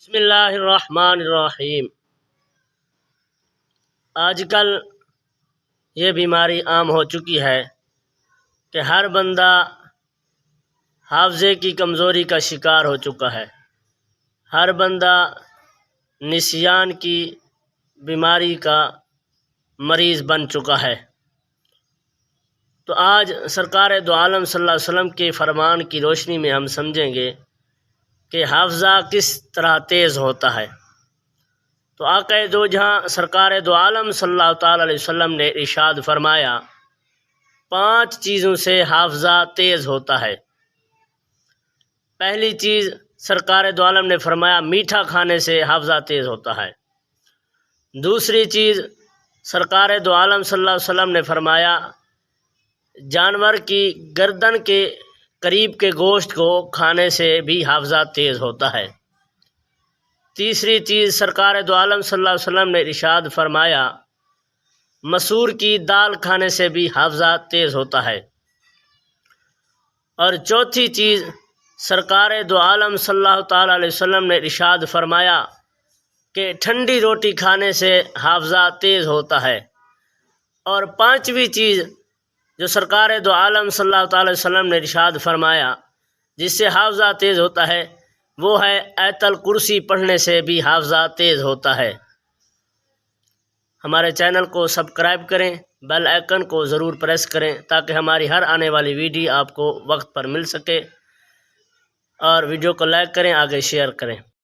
بسم اللہ الرحمن الرحیم۔ آج کل یہ بیماری عام ہو چکی ہے کہ ہر بندہ حافظے کی کمزوری کا شکار ہو چکا ہے، ہر بندہ نسیان کی بیماری کا مریض بن چکا ہے۔ تو آج سرکار دو عالم صلی اللہ علیہ وسلم کے فرمان کی روشنی میں ہم سمجھیں گے کہ حافظہ کس طرح تیز ہوتا ہے۔ تو آقا دو جہاں سرکار دو عالم صلی اللہ تعالی علیہ وسلم نے ارشاد فرمایا 5 چیزوں سے حافظہ تیز ہوتا ہے۔ پہلی چیز سرکار دو عالم نے فرمایا میٹھا کھانے سے حافظہ تیز ہوتا ہے۔ دوسری چیز سرکار دو عالم صلی اللہ علیہ وسلم نے فرمایا جانور کی گردن کے قریب کے گوشت کو کھانے سے بھی حافظہ تیز ہوتا ہے۔ تیسری چیز سرکار دو عالم صلی اللہ علیہ وسلم نے ارشاد فرمایا مسور کی دال کھانے سے بھی حافظہ تیز ہوتا ہے۔ اور چوتھی چیز سرکار دو عالم صلی اللہ تعالی علیہ وسلم نے ارشاد فرمایا کہ ٹھنڈی روٹی کھانے سے حافظہ تیز ہوتا ہے۔ اور پانچویں چیز جو سرکار دو عالم صلی اللہ تعالی علیہ وسلم نے ارشاد فرمایا جس سے حافظہ تیز ہوتا ہے وہ ہے آیت الکرسی پڑھنے سے بھی حافظہ تیز ہوتا ہے۔ ہمارے چینل کو سبسکرائب کریں، بیل آئیکن کو ضرور پریس کریں تاکہ ہماری ہر آنے والی ویڈیو آپ کو وقت پر مل سکے، اور ویڈیو کو لائک کریں، آگے شیئر کریں۔